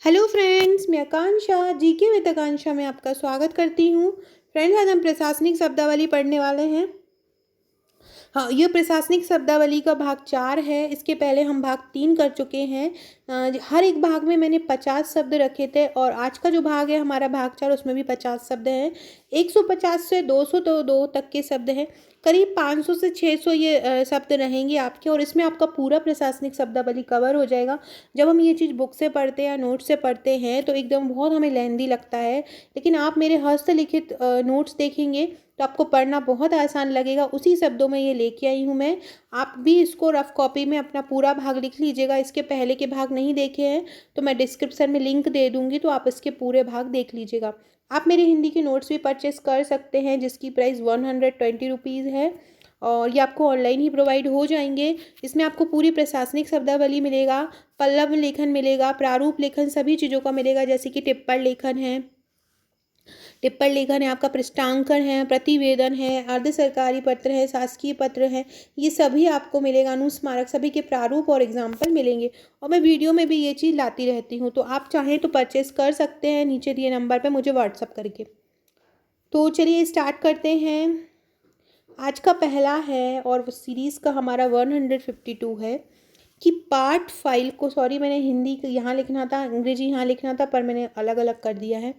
Hello friends, मैं आकांक्षा GK with आकांक्षा में आपका स्वागत करती हूँ। फ्रेंड्स, आज हम प्रशासनिक शब्दावली पढ़ने वाले हैं। हाँ, ये प्रशासनिक शब्दावली का भाग 4 है। इसके पहले हम भाग 3 कर चुके हैं। हर एक भाग में मैंने 50 शब्द रखे थे और आज का जो भाग है हमारा भाग 4, उसमें भी 50 शब्द हैं। 150 से 200 तो 2 तक के शब्द हैं। करीब 500 से 600 ये शब्द रहेंगे आपके, और इसमें आपका पूरा प्रशासनिक शब्दावली कवर हो जाएगा। जब हम ये चीज़ बुक से पढ़ते हैं या नोट से पढ़ते हैं तो एकदम बहुत हमें लेंदी लगता है, लेकिन आप मेरे हस्तलिखित नोट्स देखेंगे तो आपको पढ़ना बहुत आसान लगेगा। उसी शब्दों में ये लेके आई हूँ मैं। आप भी इसको रफ कॉपी में अपना पूरा भाग लिख लीजिएगा। इसके पहले के भाग नहीं देखे हैं तो मैं डिस्क्रिप्शन में लिंक दे दूँगी, तो आप इसके पूरे भाग देख लीजिएगा। आप मेरे हिंदी के नोट्स भी परचेस कर सकते हैं, जिसकी प्राइस 120 रुपीज़ है, और ये आपको ऑनलाइन ही प्रोवाइड हो जाएंगे। इसमें आपको पूरी प्रशासनिक शब्दावली मिलेगा, पल्लव लेखन मिलेगा, प्रारूप लेखन, सभी चीज़ों का मिलेगा, जैसे कि टिप्पण लेखन है। टिप्पण लेखन है, आपका पृष्ठांकन है, प्रतिवेदन है, अर्ध सरकारी पत्र है, शासकीय पत्र है, ये सभी आपको मिलेगा। अनुस्मारक, सभी के प्रारूप और एग्जाम्पल मिलेंगे। और मैं वीडियो में भी ये चीज़ लाती रहती हूँ, तो आप चाहें तो परचेस कर सकते हैं नीचे दिए नंबर पर मुझे व्हाट्सअप करके। तो चलिए स्टार्ट करते हैं। आज का पहला है और वो सीरीज़ का हमारा 152 है कि पार्ट फाइल को, सॉरी मैंने हिंदी यहाँ लिखना था, अंग्रेजी यहाँ लिखना था, पर मैंने अलग अलग कर दिया है।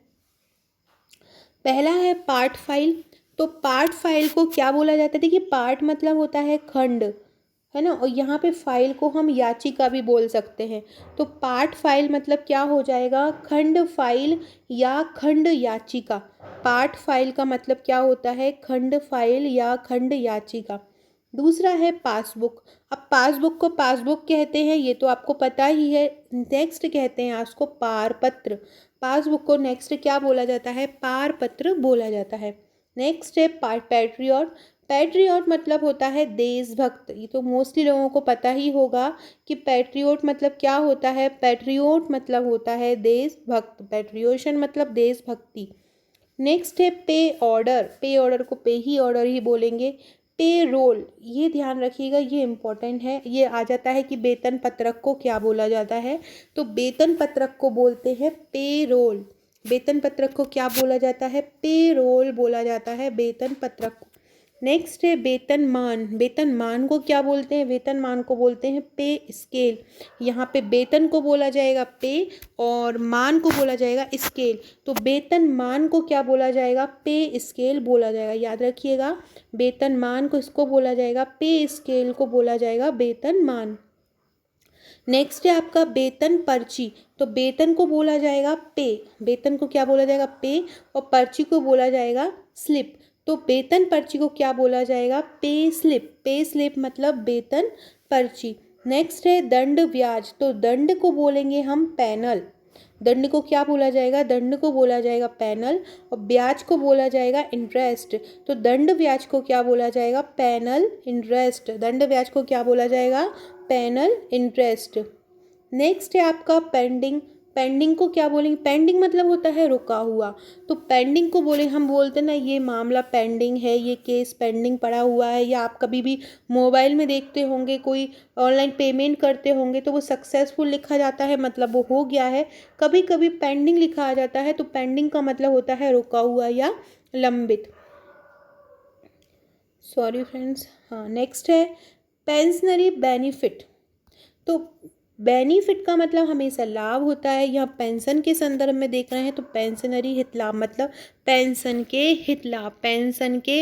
पहला है पार्ट फाइल। तो पार्ट फाइल को क्या बोला जाता है? देखिए, पार्ट मतलब होता है खंड, है ना, और यहाँ पे फाइल को हम याचिका भी बोल सकते हैं। तो पार्ट फाइल मतलब क्या हो जाएगा? खंड फाइल या खंड याचिका। पार्ट फाइल का मतलब क्या होता है? खंड फाइल या खंड याचिका। दूसरा है पासबुक। अब पासबुक को पासबुक कहते हैं, ये तो आपको पता ही है। नेक्स्ट कहते हैं उसको पारपत्र। पासबुक को नेक्स्ट क्या बोला जाता है? पारपत्र बोला जाता है। नेक्स्ट है पैट्रियट। पैट्रियट मतलब होता है देशभक्त। ये तो मोस्टली लोगों को पता ही होगा कि पैट्रियट मतलब क्या होता है। पैट्रियट मतलब होता है देशभक्त। पैट्रियोशन मतलब देशभक्ति। नेक्स्ट है पे ऑर्डर। पे ऑर्डर को पे ही ऑर्डर ही बोलेंगे। पे रोल, ये ध्यान रखिएगा, ये इम्पोर्टेंट है। ये आ जाता है कि वेतन पत्रक को क्या बोला जाता है? तो वेतन पत्रक को बोलते हैं पे रोल। वेतन पत्रक को क्या बोला जाता है? पे रोल बोला जाता है वेतन पत्रक को। नेक्स्ट है वेतनमान। वेतनमान को क्या बोलते हैं? वेतनमान को बोलते हैं पे स्केल। यहाँ पे वेतन को बोला जाएगा पे और मान को बोला जाएगा स्केल। तो वेतनमान को क्या बोला जाएगा? पे स्केल बोला जाएगा। याद रखिएगा, वेतनमान को इसको बोला जाएगा, पे स्केल को बोला जाएगा वेतनमान। नेक्स्ट है आपका वेतन पर्ची। तो वेतन को बोला जाएगा पे। वेतन को क्या बोला जाएगा? पे, और पर्ची को बोला जाएगा स्लिप। तो वेतन पर्ची को क्या बोला जाएगा? Pay slip. पे स्लिप मतलब वेतन पर्ची। नेक्स्ट है दंड ब्याज। तो दंड को बोलेंगे हम पैनल। दंड को क्या बोला जाएगा? दंड को बोला जाएगा पैनल, और ब्याज को बोला जाएगा इंटरेस्ट। तो दंड ब्याज को क्या बोला जाएगा? Panel interest. दंड ब्याज को क्या बोला जाएगा? Panel interest. नेक्स्ट है आपका पेंडिंग। पेंडिंग को क्या बोलेंगे? पेंडिंग मतलब होता है रुका हुआ। तो पेंडिंग को बोले, हम बोलते हैं ना ये मामला पेंडिंग है, ये केस पेंडिंग पड़ा हुआ है। या आप कभी भी मोबाइल में देखते होंगे, कोई ऑनलाइन पेमेंट करते होंगे तो वो सक्सेसफुल लिखा जाता है, मतलब वो हो गया है। कभी कभी पेंडिंग लिखा आ जाता है, तो पेंडिंग का मतलब होता है रुका हुआ या लंबित। Sorry friends. हाँ, नेक्स्ट है पेंशनरी बेनिफिट। तो बेनिफिट का मतलब हमेशा लाभ होता है। यहाँ पेंशन के संदर्भ में देख रहे हैं तो पेंशनरी हित लाभ मतलब पेंशन के हित लाभ, पेंशन के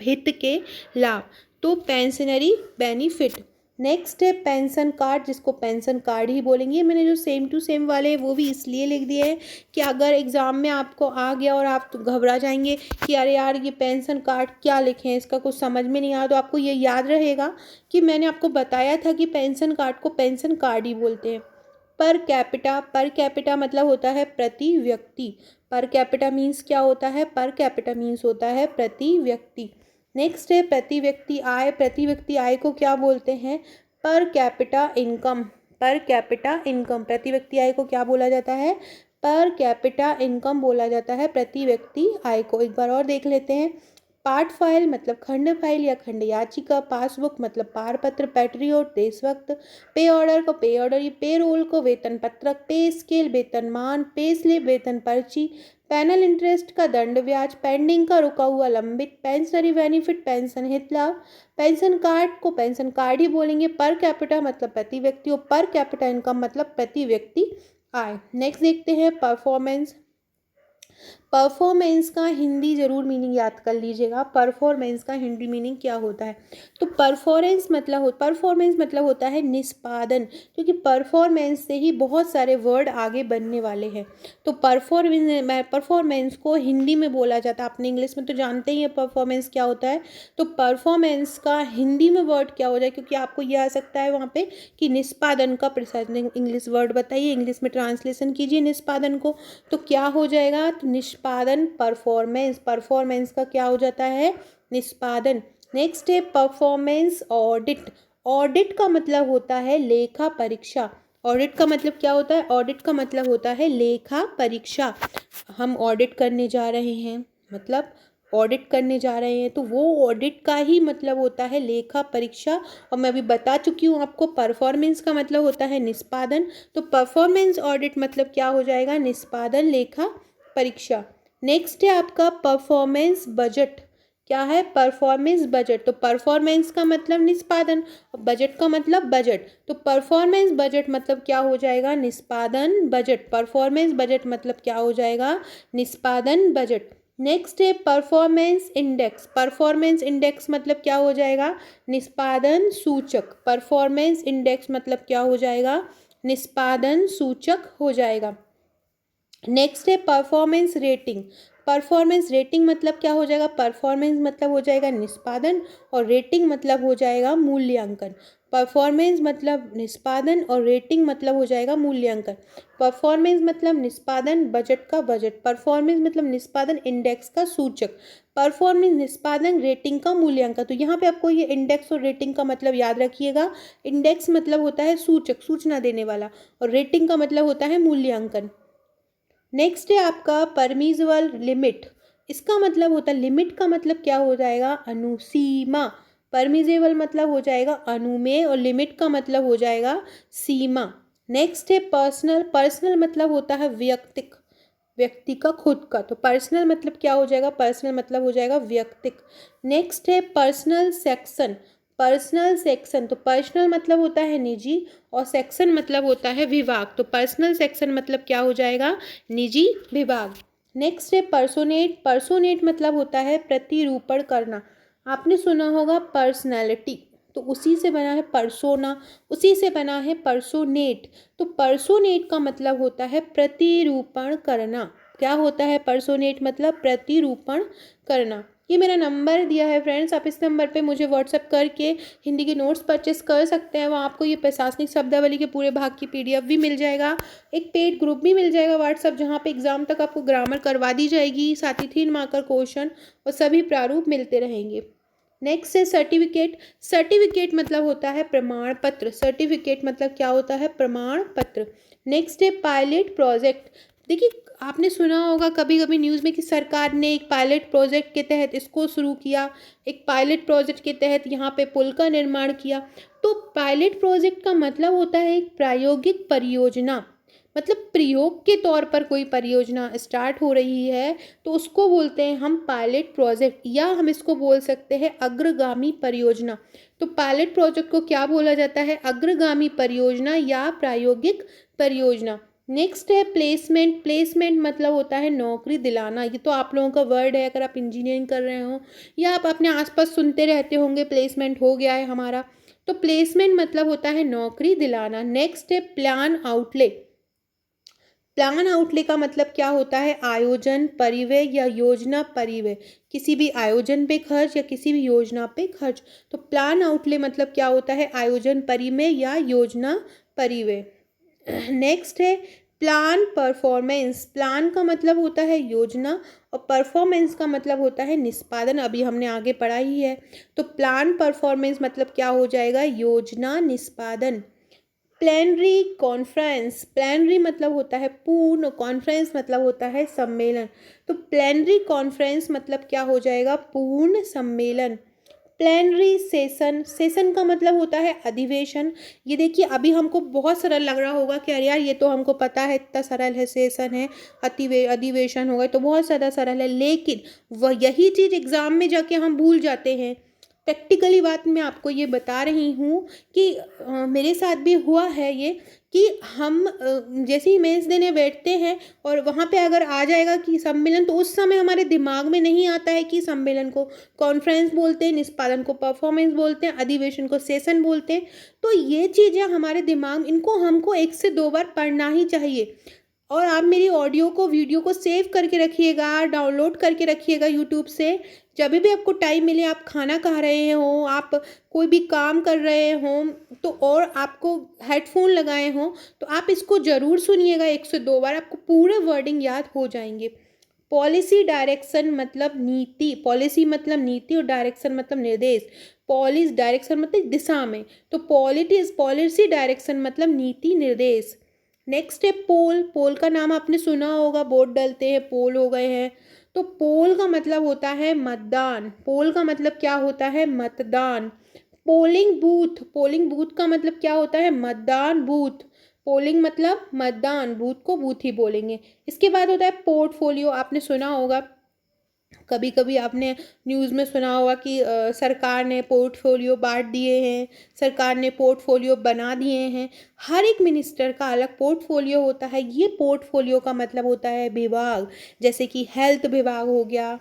हित के लाभ। तो पेंशनरी बेनिफिट। नेक्स्ट है पेंशन कार्ड, जिसको पेंशन कार्ड ही बोलेंगे। मैंने जो सेम टू सेम वाले हैं वो भी इसलिए लिख दिए हैं कि अगर एग्ज़ाम में आपको आ गया और आप तो घबरा जाएंगे कि अरे यार ये पेंशन कार्ड क्या लिखें, इसका कुछ समझ में नहीं आया, तो आपको ये याद रहेगा कि मैंने आपको बताया था कि पेंशन कार्ड को पेंशन कार्ड ही बोलते हैं। Per capita. पर कैपिटा मतलब होता है प्रति व्यक्ति। पर कैपिटा मीन्स क्या होता है? पर कैपिटा मीन्स होता है प्रति व्यक्ति। नेक्स्ट है प्रति व्यक्ति आय। प्रति व्यक्ति आय को क्या बोलते हैं? Per capita income. Per capita income. प्रति व्यक्ति आय को क्या बोला जाता है? पर कैपिटा इनकम बोला जाता है प्रति व्यक्ति आय को। एक बार और देख लेते हैं। पार्ट फाइल मतलब खंड फाइल या खंड याचिका, पासबुक मतलब पारपत्र, पैट्रियोट देशभक्त, पे ऑर्डर को पे ऑर्डर, ये पे रोल को वेतन पत्रक, पे स्केल वेतनमान, पे स्लिप वेतन पर्ची, पैनल इंटरेस्ट का दंड ब्याज, पेंडिंग का रुका हुआ लंबित, पेंशनरी बेनिफिट पेंशन हित लाभ, पेंशन कार्ड को पेंशन कार्ड ही बोलेंगे, पर कैपिटा मतलब प्रति व्यक्ति और पर कैपिटा इनकम मतलब प्रति व्यक्ति आय। नेक्स्ट देखते हैं परफॉर्मेंस। परफॉर्मेंस का हिंदी जरूर मीनिंग याद कर लीजिएगा। परफॉर्मेंस का हिंदी मीनिंग क्या होता है? तो परफॉर्मेंस मतलब होता है निष्पादन, क्योंकि परफॉर्मेंस से ही बहुत सारे वर्ड आगे बनने वाले हैं। तो परफॉर्मेंस को हिंदी में बोला जाता है। आपने इंग्लिश में तो जानते ही है परफॉर्मेंस क्या होता है। तो परफॉर्मेंस का हिंदी में वर्ड क्या हो जाए, क्योंकि आपको यह आ सकता है वहाँ पे कि निष्पादन का प्रिसाइज इंग्लिश वर्ड बताइए, इंग्लिश में ट्रांसलेशन कीजिए निष्पादन को, तो क्या हो जाएगा? तो निष्पादन परफॉर्मेंस का क्या हो जाता है? निष्पादन। नेक्स्ट है परफॉर्मेंस ऑडिट। ऑडिट का मतलब होता है लेखा परीक्षा। ऑडिट का मतलब क्या होता है? ऑडिट का मतलब होता है लेखा परीक्षा। हम ऑडिट करने जा रहे हैं, मतलब ऑडिट करने जा रहे हैं, तो वो ऑडिट का ही मतलब होता है लेखा परीक्षा। और मैं अभी बता चुकी हूँ आपको परफॉर्मेंस का मतलब होता है निष्पादन। तो परफॉर्मेंस ऑडिट मतलब क्या हो जाएगा? निष्पादन लेखा परीक्षा। नेक्स्ट है आपका परफॉर्मेंस बजट। क्या है? Performance budget. तो परफॉर्मेंस का मतलब निष्पादन और बजट का मतलब बजट, तो परफॉर्मेंस बजट मतलब क्या हो जाएगा? निष्पादन बजट। परफॉर्मेंस बजट मतलब क्या हो जाएगा? निष्पादन बजट। नेक्स्ट है परफॉर्मेंस इंडेक्स। परफॉर्मेंस इंडेक्स मतलब क्या हो जाएगा? निष्पादन सूचक। परफॉर्मेंस इंडेक्स मतलब क्या हो जाएगा? निष्पादन सूचक हो जाएगा। नेक्स्ट है परफॉर्मेंस रेटिंग। परफॉर्मेंस रेटिंग मतलब क्या हो जाएगा? परफॉर्मेंस मतलब हो जाएगा निष्पादन और रेटिंग मतलब हो जाएगा मूल्यांकन। परफॉर्मेंस मतलब निष्पादन और रेटिंग मतलब हो जाएगा मूल्यांकन। परफॉर्मेंस मतलब निष्पादन, बजट का बजट। परफॉर्मेंस मतलब निष्पादन, इंडेक्स का सूचक। परफॉर्मेंस निष्पादन, रेटिंग का मूल्यांकन। तो यहाँ पे आपको ये इंडेक्स और रेटिंग का मतलब याद रखिएगा। इंडेक्स मतलब होता है सूचक, सूचना देने वाला, और रेटिंग का मतलब होता है मूल्यांकन। नेक्स्ट है आपका परमिजिबल लिमिट। इसका मतलब होता है, लिमिट का मतलब क्या हो जाएगा? अनुसीमा। परमिजेबल मतलब हो जाएगा अनुमेय और लिमिट का मतलब हो जाएगा सीमा। नेक्स्ट है पर्सनल। पर्सनल मतलब होता है व्यक्तिक, व्यक्ति का खुद का। तो पर्सनल मतलब क्या हो जाएगा? पर्सनल मतलब हो जाएगा व्यक्तिक। नेक्स्ट है पर्सनल सेक्शन। पर्सनल सेक्शन, तो पर्सनल मतलब होता है निजी और सेक्शन मतलब होता है विभाग। तो पर्सनल सेक्शन मतलब क्या हो जाएगा? निजी विभाग। नेक्स्ट है पर्सोनेट। पर्सोनेट मतलब होता है प्रतिरूपण करना। आपने सुना होगा पर्सनैलिटी, तो उसी से बना है पर्सोना, उसी से बना है पर्सोनेट। तो पर्सोनेट का मतलब होता है प्रतिरूपण करना। क्या होता है पर्सोनेट? मतलब प्रतिरूपण करना। ये मेरा नंबर दिया है फ्रेंड्स, आप इस नंबर पे मुझे व्हाट्सअप करके हिंदी के नोट्स परचेस कर सकते हैं। वहाँ आपको ये प्रशासनिक शब्दावली के पूरे भाग की पीडीएफ भी मिल जाएगा, एक पेड ग्रुप भी मिल जाएगा व्हाट्सअप, जहाँ पे एग्जाम तक आपको ग्रामर करवा दी जाएगी, साथ ही 3 मार्कर क्वेश्चन और सभी प्रारूप मिलते रहेंगे। नेक्स्ट है सर्टिफिकेट। सर्टिफिकेट मतलब होता है प्रमाण पत्र। सर्टिफिकेट मतलब क्या होता है? प्रमाण पत्र। नेक्स्ट है पायलट प्रोजेक्ट। देखिए आपने सुना होगा कभी कभी न्यूज़ में कि सरकार ने एक पायलट प्रोजेक्ट के तहत इसको शुरू किया, एक पायलट प्रोजेक्ट के तहत यहाँ पे पुल का निर्माण किया। तो पायलट प्रोजेक्ट का मतलब होता है एक प्रायोगिक परियोजना, मतलब प्रयोग के तौर पर कोई परियोजना स्टार्ट हो रही है तो उसको बोलते हैं हम पायलट प्रोजेक्ट, या हम इसको बोल सकते हैं अग्रगामी परियोजना। तो पायलट प्रोजेक्ट को क्या बोला जाता है? अग्रगामी परियोजना या प्रायोगिक परियोजना। नेक्स्ट है प्लेसमेंट। प्लेसमेंट मतलब होता है नौकरी दिलाना। ये तो आप लोगों का वर्ड है, अगर आप इंजीनियरिंग कर रहे हो या आप अपने आसपास सुनते रहते होंगे प्लेसमेंट हो गया है हमारा। तो प्लेसमेंट मतलब होता है नौकरी दिलाना। नेक्स्ट है प्लान आउटले। प्लान आउटले का मतलब क्या होता है? आयोजन, परिव्यय या योजना परिव्यय, किसी भी आयोजन पे खर्च या किसी भी योजना पे खर्च। तो प्लान आउटले मतलब क्या होता है? आयोजन परिव्यय या योजना परिव्यय। नेक्स्ट है प्लान परफॉर्मेंस। प्लान का मतलब होता है योजना और परफॉर्मेंस का मतलब होता है निष्पादन, अभी हमने आगे पढ़ा ही है। तो प्लान परफॉर्मेंस मतलब क्या हो जाएगा? योजना निष्पादन। प्लेनरी कॉन्फ्रेंस, प्लेनरी मतलब होता है पूर्ण, कॉन्फ्रेंस मतलब होता है सम्मेलन। तो प्लेनरी कॉन्फ्रेंस मतलब क्या हो जाएगा, पूर्ण सम्मेलन। प्लेनरी सेशन, सेशन का मतलब होता है अधिवेशन। ये देखिए अभी हमको बहुत सरल लग रहा होगा कि अरे यार ये तो हमको पता है, इतना सरल है, सेशन है, अधिवेशन होगा तो बहुत ज़्यादा सरल है, लेकिन वह यही चीज़ एग्ज़ाम में जाके हम भूल जाते हैं। प्रैक्टिकली बात मैं आपको ये बता रही हूँ कि मेरे साथ भी हुआ है ये, कि हम जैसे ही मेंस देने बैठते हैं और वहाँ पे अगर आ जाएगा कि सम्मेलन, तो उस समय हमारे दिमाग में नहीं आता है कि सम्मेलन को कॉन्फ्रेंस बोलते हैं, निष्पादन को परफॉर्मेंस बोलते हैं, अधिवेशन को सेशन बोलते हैं। तो ये चीज़ें हमारे दिमाग, इनको हमको 1 से 2 बार पढ़ना ही चाहिए। और आप मेरी ऑडियो को, वीडियो को सेव करके रखिएगा, डाउनलोड करके रखिएगा यूट्यूब से। जब भी आपको टाइम मिले, आप खाना खा रहे हो, आप कोई भी काम कर रहे हो, तो और आपको हेडफोन लगाए हों, तो आप इसको ज़रूर सुनिएगा 1 से 2 बार, आपको पूरे वर्डिंग याद हो जाएंगे। पॉलिसी डायरेक्शन मतलब नीति, पॉलिसी मतलब नीति और डायरेक्शन मतलब निर्देश। पॉलिस डायरेक्शन मतलब दिशा में, तो पॉलिसी डायरेक्शन मतलब नीति निर्देश। नेक्स्ट है पोल, पोल का नाम आपने सुना होगा, वोट डलते हैं पोल हो गए हैं। तो पोल का मतलब होता है मतदान, पोल का मतलब क्या होता है, मतदान। पोलिंग बूथ, पोलिंग बूथ का मतलब क्या होता है, मतदान बूथ। पोलिंग मतलब मतदान, बूथ को बूथ ही बोलेंगे। इसके बाद होता है पोर्टफोलियो, आपने सुना होगा, कभी कभी आपने न्यूज़ में सुना होगा कि सरकार ने पोर्टफोलियो बांट दिए हैं, सरकार ने पोर्टफोलियो बना दिए हैं। हर एक मिनिस्टर का अलग पोर्टफोलियो होता है। ये पोर्टफोलियो का मतलब होता है विभाग, जैसे कि हेल्थ विभाग हो गया,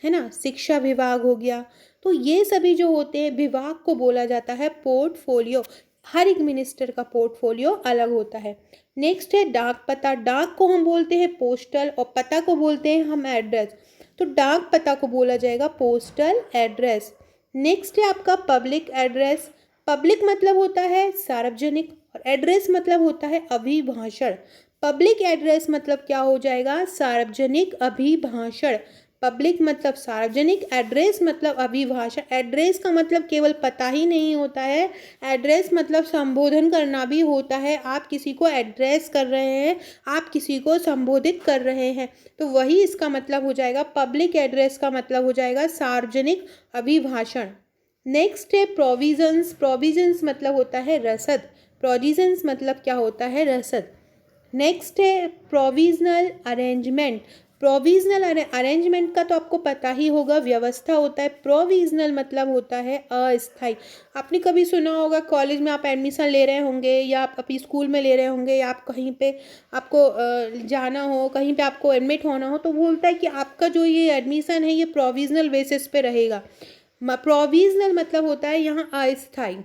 है ना, शिक्षा विभाग हो गया। तो ये सभी जो होते हैं विभाग को बोला जाता है पोर्टफोलियो। हर एक मिनिस्टर का पोर्टफोलियो अलग होता है। नेक्स्ट है डाक पता, डाक को हम बोलते हैं पोस्टल और पता को बोलते हैं हम एड्रेस। तो डाक पता को बोला जाएगा पोस्टल एड्रेस। नेक्स्ट है आपका पब्लिक एड्रेस, पब्लिक मतलब होता है सार्वजनिक और एड्रेस मतलब होता है अभिभाषण। पब्लिक एड्रेस मतलब क्या हो जाएगा, सार्वजनिक अभिभाषण। पब्लिक मतलब सार्वजनिक, एड्रेस मतलब अभिभाषण। एड्रेस का मतलब केवल पता ही नहीं होता है, एड्रेस मतलब संबोधन करना भी होता है। आप किसी को एड्रेस कर रहे हैं, आप किसी को संबोधित कर रहे हैं, तो वही इसका मतलब हो जाएगा। पब्लिक एड्रेस का मतलब हो जाएगा सार्वजनिक अभिभाषण। नेक्स्ट है प्रोविजंस, प्रोविजंस मतलब होता है रसद। प्रोविजंस मतलब क्या होता है, रसद। नेक्स्ट है प्रोविजनल अरेंजमेंट, प्रोविजनल अरेंजमेंट का तो आपको पता ही होगा, व्यवस्था होता है। प्रोविजनल मतलब होता है अस्थायी। आपने कभी सुना होगा, कॉलेज में आप एडमिशन ले रहे होंगे या आप अपनी स्कूल में ले रहे होंगे या आप कहीं पे आपको जाना हो, कहीं पे आपको एडमिट होना हो, तो बोलता है कि आपका जो ये एडमिशन है ये प्रोविजनल बेसिस पे रहेगा। प्रोविजनल मतलब होता है यहाँ अस्थायी।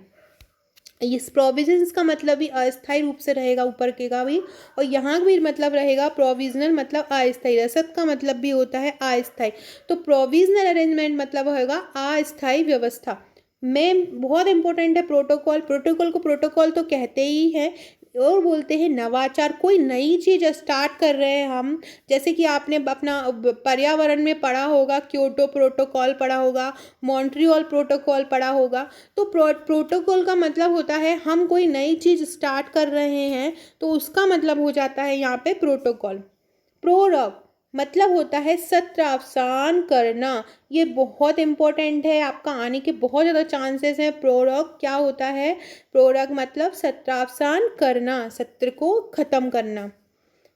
इस प्रोविजंस का मतलब भी अस्थायी रूप से रहेगा, ऊपर के का भी, और यहाँ भी मतलब रहेगा प्रोविजनल मतलब अस्थायी। रसद का मतलब भी होता है अस्थायी। तो प्रोविजनल अरेंजमेंट मतलब होगा अस्थायी व्यवस्था। में बहुत इंपॉर्टेंट है प्रोटोकॉल, प्रोटोकॉल को प्रोटोकॉल तो कहते ही हैं, और बोलते हैं नवाचार। कोई नई चीज़ स्टार्ट कर रहे हैं हम, जैसे कि आपने अपना पर्यावरण में पढ़ा होगा, क्योटो प्रोटोकॉल पढ़ा होगा, मॉन्ट्रियल प्रोटोकॉल पढ़ा होगा। तो प्रोटोकॉल का मतलब होता है हम कोई नई चीज़ स्टार्ट कर रहे हैं, तो उसका मतलब हो जाता है यहाँ पे प्रोटोकॉल। प्रोरग मतलब होता है सत्रावसान करना। ये बहुत इंपॉर्टेंट है, आपका आने के बहुत ज़्यादा चांसेस हैं। प्रोरग क्या होता है, प्रोरग मतलब सत्रावसान करना, सत्र को ख़त्म करना।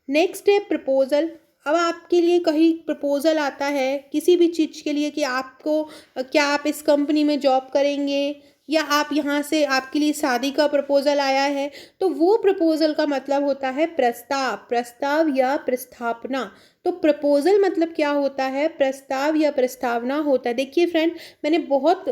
नेक्स्ट है प्रपोजल। अब आपके लिए कहीं प्रपोजल आता है किसी भी चीज़ के लिए कि आपको क्या आप इस कंपनी में जॉब करेंगे, या आप यहाँ से, आपके लिए शादी का प्रपोजल आया है, तो वो प्रपोजल का मतलब होता है प्रस्ताव, प्रस्ताव या प्रस्थापना। तो प्रपोजल मतलब क्या होता है, प्रस्ताव या प्रस्तावना होता है। देखिए फ्रेंड, मैंने बहुत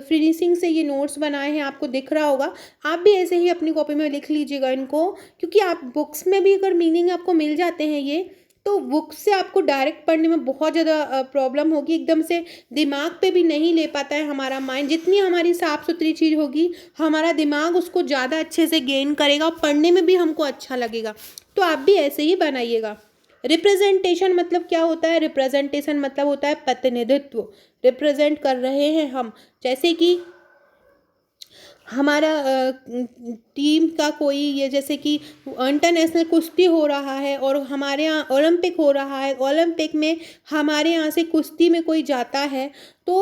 फिनिशिंग से ये नोट्स बनाए हैं, आपको दिख रहा होगा। आप भी ऐसे ही अपनी कॉपी में लिख लीजिएगा इनको, क्योंकि आप बुक्स में भी अगर मीनिंग आपको मिल जाते हैं ये, तो बुक से आपको डायरेक्ट पढ़ने में बहुत ज़्यादा प्रॉब्लम होगी, एकदम से दिमाग पे भी नहीं ले पाता है हमारा माइंड। जितनी हमारी साफ़ सुथरी चीज़ होगी, हमारा दिमाग उसको ज़्यादा अच्छे से गेन करेगा और पढ़ने में भी हमको अच्छा लगेगा। तो आप भी ऐसे ही बनाइएगा। रिप्रेजेंटेशन मतलब क्या होता है, रिप्रेजेंटेशन मतलब होता है प्रतिनिधित्व। रिप्रेजेंट कर रहे हैं हम, जैसे कि हमारा टीम का कोई, ये जैसे कि इंटरनेशनल कुश्ती हो रहा है और हमारे यहाँ ओलंपिक हो रहा है, ओलंपिक में हमारे यहाँ से कुश्ती में कोई जाता है तो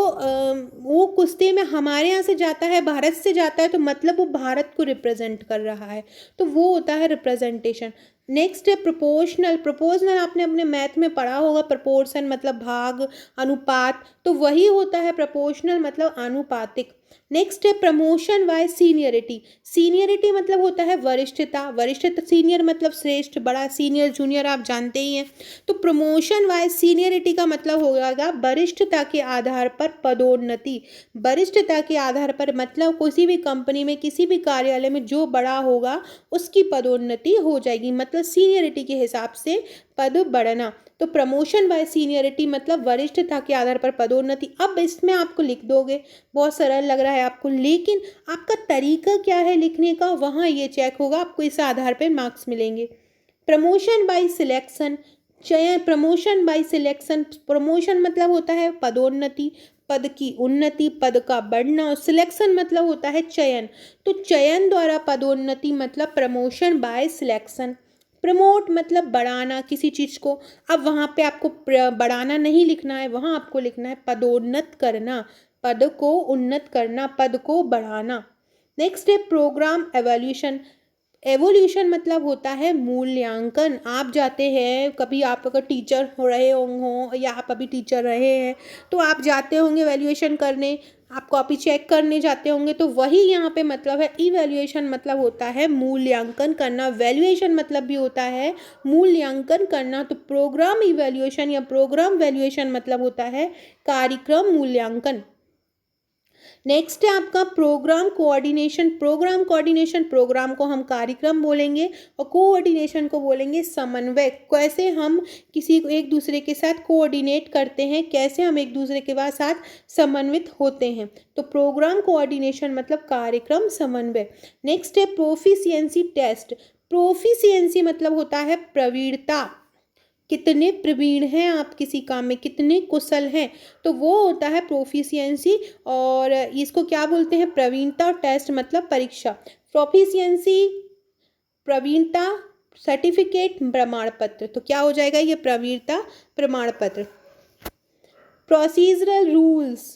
वो कुश्ती में हमारे यहाँ से जाता है, भारत से जाता है, तो मतलब वो भारत को रिप्रेजेंट कर रहा है, तो वो होता है रिप्रेजेंटेशन। नेक्स्ट है प्रोपोर्शनल। प्रोपोर्शनल आपने अपने मैथ में पढ़ा होगा, प्रोपोर्शन मतलब भाग, अनुपात, तो वही होता है प्रोपोर्शनल मतलब आनुपातिक। नेक्स्ट है प्रमोशन बाय सीनियरिटी। सीनियरिटी मतलब होता है वरिष्ठता, वरिष्ठता, सीनियर मतलब श्रेष्ठ, बड़ा, सीनियर जूनियर आप जानते ही हैं। तो प्रमोशन बाय सीनियरिटी का मतलब होगा वरिष्ठता के आधार पर पदोन्नति। वरिष्ठता के आधार पर मतलब किसी भी कंपनी में, किसी भी कार्यालय में जो बड़ा होगा उसकी पदोन्नति हो जाएगी, मतलब सीनियरिटी के हिसाब से पद बढ़ना। तो प्रमोशन बाय सीनियरिटी मतलब वरिष्ठता के आधार पर पदोन्नति। अब इसमें आपको लिख दोगे, बहुत सरल लग रहा है आपको, लेकिन आपका तरीका क्या है लिखने का, वहाँ ये चेक होगा, आपको इस आधार पर मार्क्स मिलेंगे। प्रमोशन बाय सिलेक्शन, चयन, प्रमोशन बाय सिलेक्शन, प्रमोशन मतलब होता है पदोन्नति, पद की उन्नति, पद का बढ़ना, और सिलेक्शन मतलब होता है चयन, तो चयन द्वारा पदोन्नति मतलब प्रमोशन बाय सिलेक्शन। प्रमोट मतलब बढ़ाना किसी चीज़ को, अब वहाँ पे आपको बढ़ाना नहीं लिखना है, वहाँ आपको लिखना है पदोन्नत करना, पद को उन्नत करना, पद को बढ़ाना। नेक्स्ट है प्रोग्राम एवोल्यूशन। एवोल्यूशन मतलब होता है मूल्यांकन। आप जाते हैं कभी, आप अगर टीचर हो रहे हों या आप अभी टीचर रहे हैं तो आप जाते होंगे वैल्यूएशन करने, आप कॉपी चेक करने जाते होंगे, तो वही यहाँ पे मतलब है। इवैल्यूएशन मतलब होता है मूल्यांकन करना, वैल्यूएशन मतलब भी होता है मूल्यांकन करना। तो प्रोग्राम इवैल्यूएशन या प्रोग्राम वैल्यूएशन मतलब होता है कार्यक्रम मूल्यांकन। नेक्स्ट है आपका programme coordination. Programme coordination, programme को हम कार्यक्रम बोलेंगे और कोऑर्डिनेशन को बोलेंगे समन्वय। कैसे हम किसी को एक दूसरे के साथ कोऑर्डिनेट करते हैं, कैसे हम एक दूसरे के साथ समन्वित होते हैं, तो प्रोग्राम कोऑर्डिनेशन मतलब कार्यक्रम समन्वय। नेक्स्ट है प्रोफिशिएंसी टेस्ट। प्रोफिशिएंसी मतलब होता है प्रवीणता, कितने प्रवीण हैं आप किसी काम में, कितने कुशल हैं, तो वो होता है प्रोफिशिएंसी। और इसको क्या बोलते हैं, प्रवीणता, और टेस्ट मतलब परीक्षा। प्रोफिशिएंसी, प्रवीणता, सर्टिफिकेट, प्रमाण पत्र, तो क्या हो जाएगा ये प्रवीणता प्रमाण पत्र। Procedural rules.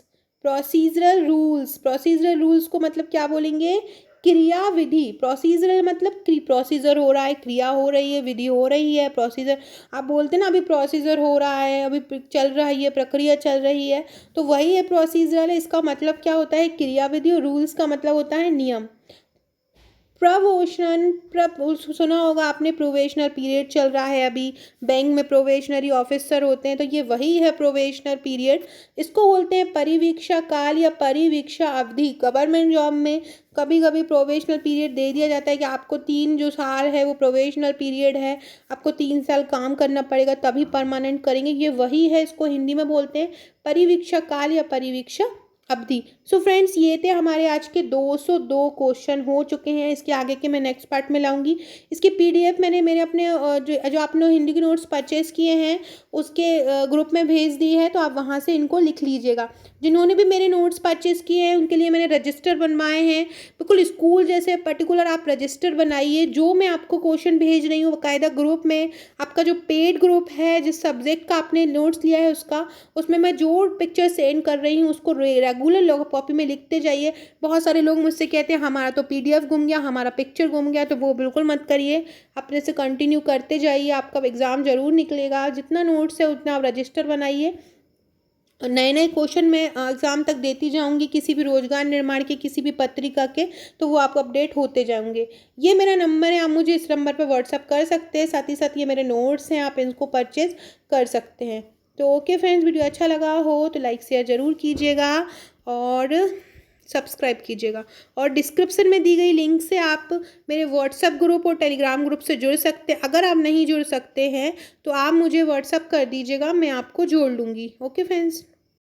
Procedural rules, procedural rules को मतलब क्या बोलेंगे, क्रिया विधि। प्रोसीजरल मतलब प्रोसीजर हो रहा है, क्रिया हो रही है, विधि हो रही है, प्रोसीजर। आप बोलते हैं ना अभी प्रोसीजर हो रहा है, अभी चल रही है, प्रक्रिया चल रही है, तो वही है प्रोसीजरल। इसका मतलब क्या होता है क्रिया विधि, और रूल्स का मतलब होता है नियम। प्रमोशन, सुना होगा आपने, प्रोबेशनल पीरियड चल रहा है अभी, बैंक में प्रोबेशनरी ऑफिसर होते हैं, तो ये वही है प्रोबेशनल पीरियड। इसको बोलते हैं परिवीक्षा काल या परिवीक्षा अवधि। गवर्नमेंट जॉब में कभी कभी प्रोबेशनल पीरियड दे दिया जाता है कि आपको 3 जो साल है वो प्रोबेशनल पीरियड है, आपको 3 साल काम करना पड़ेगा तभी परमानेंट करेंगे, ये वही है, इसको हिंदी में बोलते हैं परिवीक्षा काल या परिवीक्षा अवधि। सो फ्रेंड्स, ये थे हमारे आज के 202 क्वेश्चन हो चुके हैं। इसके आगे के मैं नेक्स्ट पार्ट में लाऊंगी। इसकी पीडीएफ मैंने मेरे अपने जो आपने हिंदी के नोट्स परचेज किए हैं उसके ग्रुप में भेज दी है, तो आप वहाँ से इनको लिख लीजिएगा। जिन्होंने भी मेरे नोट्स परचेज किए हैं उनके लिए मैंने रजिस्टर बनवाए हैं, बिल्कुल स्कूल जैसे पर्टिकुलर आप रजिस्टर बनाइए। जो मैं आपको क्वेश्चन भेज रही हूँ बाकायदा ग्रुप में, आपका जो पेड ग्रुप है जिस सब्जेक्ट का आपने नोट्स लिया है उसका, उसमें मैं जो पिक्चर सेंड कर रही हूँ उसको रेगुलर लोग कॉपी में लिखते जाइए। बहुत सारे लोग मुझसे कहते हैं हमारा तो पीडीएफ गुम गया, हमारा पिक्चर गुम गया, तो वो बिल्कुल मत करिए, अपने से कंटिन्यू करते जाइए, आपका एग्ज़ाम ज़रूर निकलेगा। जितना नोट्स है उतना आप रजिस्टर बनाइए। नए नए क्वेश्चन मैं एग्ज़ाम तक देती जाऊंगी, किसी भी रोजगार निर्माण के, किसी भी पत्रिका के, तो वो आपको अपडेट होते जाएंगे। ये मेरा नंबर है, आप मुझे इस नंबर पर व्हाट्सअप कर सकते हैं, साथ ही साथ ये मेरे नोट्स हैं, आप इनको परचेज कर सकते हैं। तो ओके फ्रेंड्स, वीडियो अच्छा लगा हो तो लाइक शेयर ज़रूर कीजिएगा और सब्सक्राइब कीजिएगा। और डिस्क्रिप्शन में दी गई लिंक से आप मेरे व्हाट्सएप ग्रुप और टेलीग्राम ग्रुप से जुड़ सकते हैं। अगर आप नहीं जुड़ सकते हैं तो आप मुझे व्हाट्सएप कर दीजिएगा, मैं आपको जोड़ लूँगी। Okay friends.